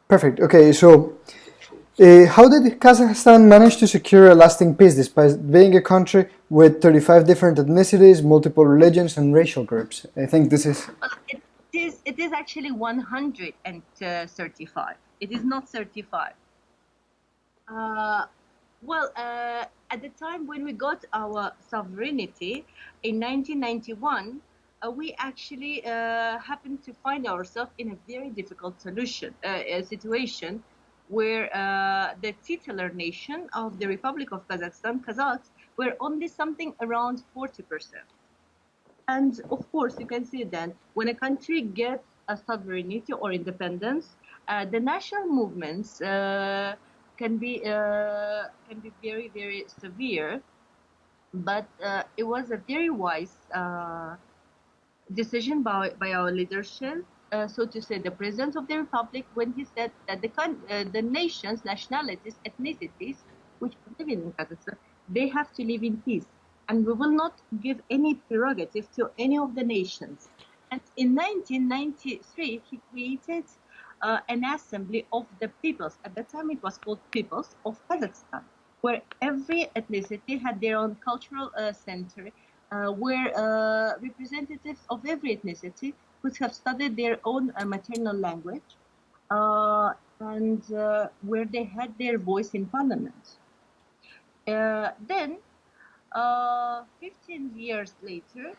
Perfect. Okay, so how did Kazakhstan manage to secure a lasting peace despite being a country with 35 different ethnicities, multiple religions, and racial groups? I think this is. Well, it is actually 135. It is not 35. Uh, well, at the time when we got our sovereignty in 1991, we actually happened to find ourselves in a very difficult situation where the titular nation of the Republic of Kazakhstan, Kazakhs, were only something around 40%. And of course, you can see that when a country gets a sovereignty or independence, the national movements can be very very severe. But it was a very wise decision by our leadership, so to say, the president of the republic, when he said that the nations, nationalities, ethnicities which are living in Kazakhstan, they have to live in peace, and we will not give any prerogative to any of the nations. And in 1993, he created an assembly of the peoples. At that time, it was called Peoples of Kazakhstan, where every ethnicity had their own cultural center, where representatives of every ethnicity could have studied their own maternal language, and where they had their voice in parliament. Then, 15 years later,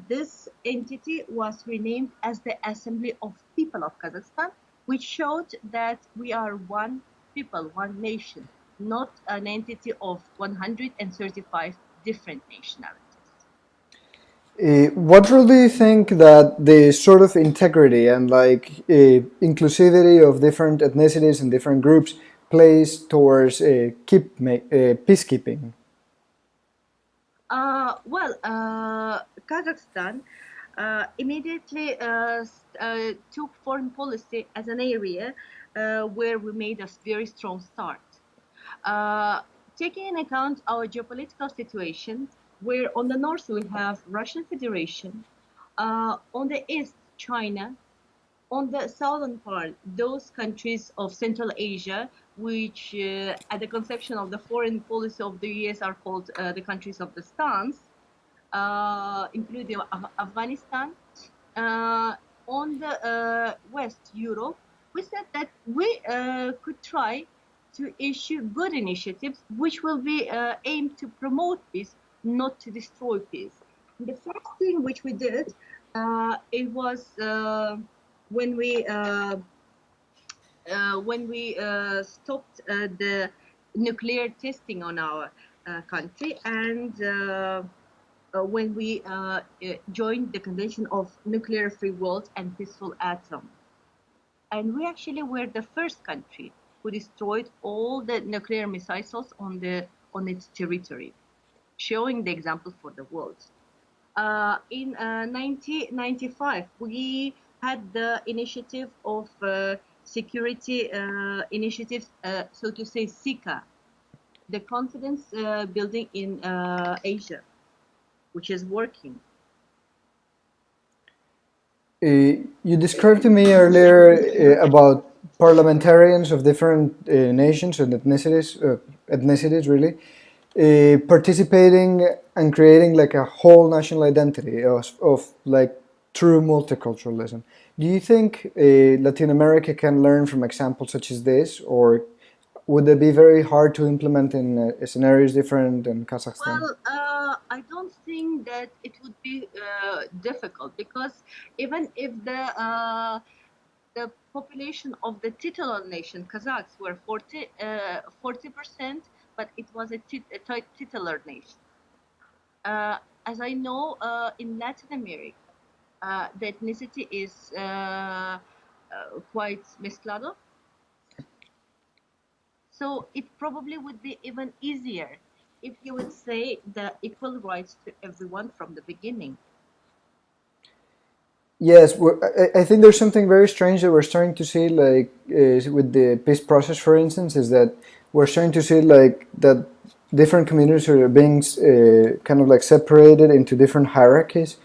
this entity was renamed as the Assembly of People of Kazakhstan, which showed that we are one people, one nation, not an entity of 135 different nationalities. What role do you think that the sort of integrity and inclusivity of different ethnicities and different groups plays towards peacekeeping? Kazakhstan immediately took foreign policy as an area where we made a very strong start. Taking into account our geopolitical situation, where on the north we have Russian Federation, on the east China, on the southern part those countries of Central Asia, which at the conception of the foreign policy of the US are called the countries of the stance, including Afghanistan. On the West Europe, we said that we could try to issue good initiatives which will be aimed to promote peace, not to destroy peace. And the first thing which we did, it was when we stopped the nuclear testing on our country, and when we joined the Convention of Nuclear Free World and Peaceful Atom. And we actually were the first country who destroyed all the nuclear missiles on its territory, showing the example for the world. In 1995, we had the initiative of security initiatives, so to say, SICA, the confidence building in Asia, which is working. You described to me earlier about parliamentarians of different nations and ethnicities really, participating and creating like a whole national identity of like true multiculturalism. Do you think Latin America can learn from examples such as this, or would it be very hard to implement in scenarios different in Kazakhstan? Well, I don't think that it would be difficult, because even if the population of the titular nation, Kazakhs, were 40%, but it was a titular nation. As I know, in Latin America, the ethnicity is quite mezclado. So it probably would be even easier if you would say the equal rights to everyone from the beginning. Yes, I think there's something very strange that we're starting to see, like with the peace process, for instance, is that we're starting to see like that different communities are being kind of like separated into different hierarchies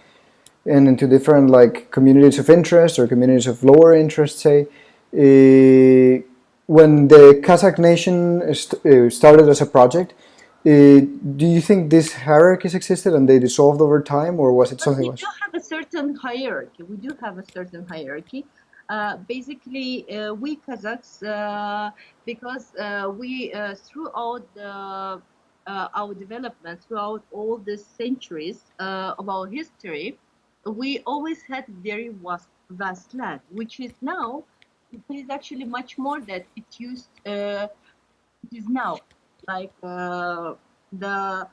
and into different like communities of interest or communities of lower interest, say. when the Kazakh nation started as a project, do you think these hierarchies existed and they dissolved over time, or was it something else? We do have a certain hierarchy. We do have a certain hierarchy. Basically, we Kazakhs, because we throughout our development, throughout all the centuries of our history, we always had very vast land, which is now, it is actually much more that it used. It is now, like the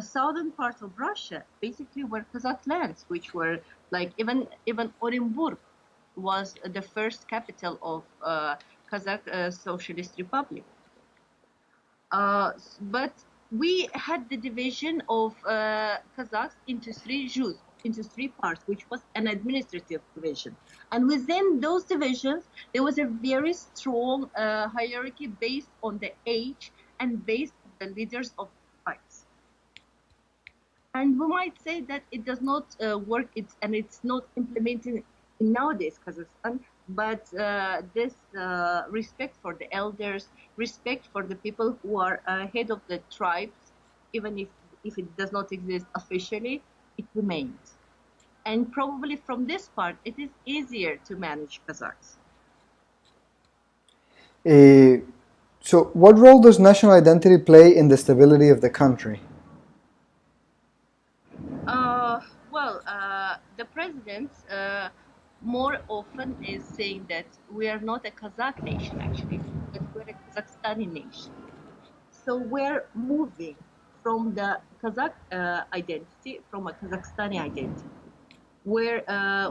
southern part of Russia basically were Kazakh lands, which were like even Orenburg was the first capital of Kazakh Socialist Republic. But we had the division of Kazakhs into three parts, which was an administrative division. And within those divisions, there was a very strong hierarchy based on the age and based on the leaders of the tribes. And we might say that it does not work, it's not implemented in nowadays Kazakhstan, but this respect for the elders, respect for the people who are head of the tribes, even if it does not exist officially, it remains. And probably from this part, it is easier to manage Kazakhs. So what role does national identity play in the stability of the country? The president more often is saying that we are not a Kazakh nation, actually, but we're a Kazakhstani nation. So we're moving from the Kazakh identity, from a Kazakhstani identity, where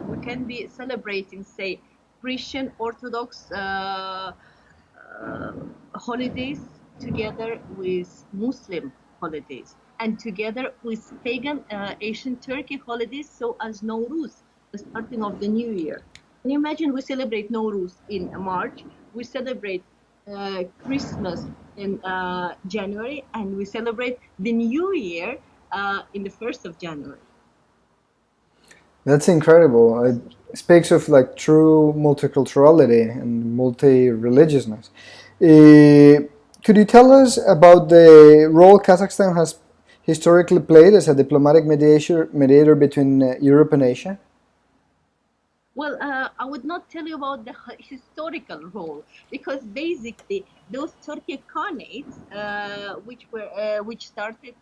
we can be celebrating, say, Christian Orthodox holidays together with Muslim holidays, and together with pagan Asian Turkey holidays, so as Nowruz, the starting of the new year. Can you imagine we celebrate Nowruz in March, we celebrate Christmas in January, and we celebrate the new year in the 1st of January. That's incredible. It speaks of like true multiculturality and multi-religiousness. Could you tell us about the role Kazakhstan has historically played as a diplomatic mediator between Europe and Asia? Well, I would not tell you about the historical role, because basically those Turkic Khanates, which started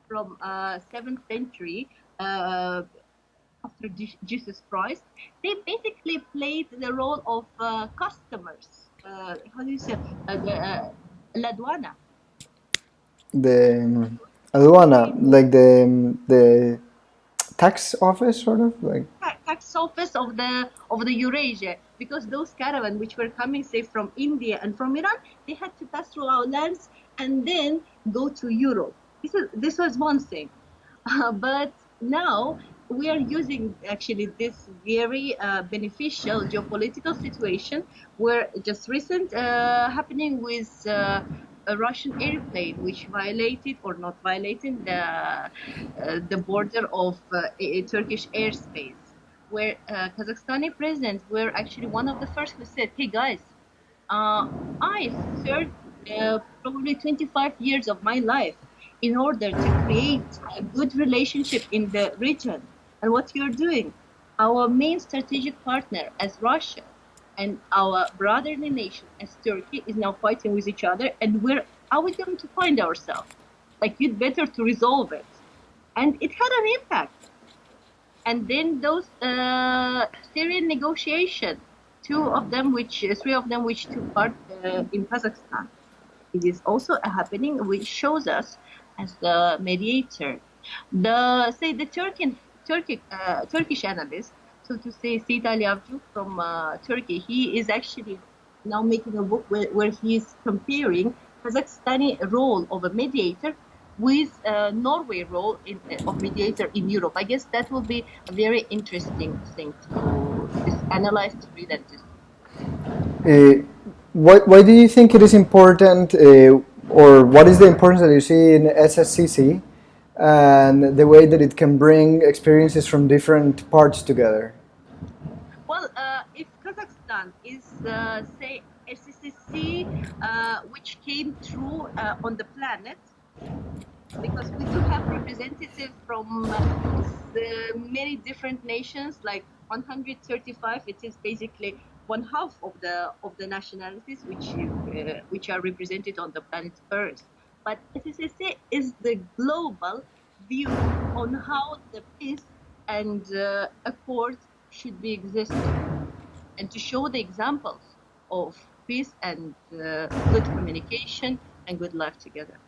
from 7th century after Jesus Christ, they basically played the role of customers. How do you say? Ladwana. The aduana, like the tax office, sort of like tax office of the Eurasia, because those caravans which were coming, say, from India and from Iran, they had to pass through our lands and then go to Europe. This was one thing, but now we are using actually this very beneficial geopolitical situation, where just recent happening with a Russian airplane which violated or not violated the border of Turkish airspace, where Kazakhstani presidents were actually one of the first who said, hey guys, I served probably 25 years of my life in order to create a good relationship in the region. And what you're doing, our main strategic partner as Russia and our brotherly nation as Turkey is now fighting with each other, and where are we going to find ourselves? Like, you'd better to resolve it. And it had an impact. And then those Syrian negotiations, three of them which took part in Kazakhstan. It is also a happening which shows us as the mediator. Turkish analyst, so to say, Seyit Ali Avcı from Turkey, he is actually now making a book where he is comparing Kazakhstani role of a mediator with Norway role of mediator in Europe. I guess that will be a very interesting thing to analyze, to read, and to see. Why do you think it is important, or what is the importance that you see in SSCC and the way that it can bring experiences from different parts together? Well, if Kazakhstan Kazakhstan is, say, SCC, which came through on the planet, because we do have representatives from many different nations, like 135. It is basically one half of the nationalities which are represented on the planet Earth. But SSSA is the global view on how the peace and accord should be existing, and to show the examples of peace and good communication and good life together.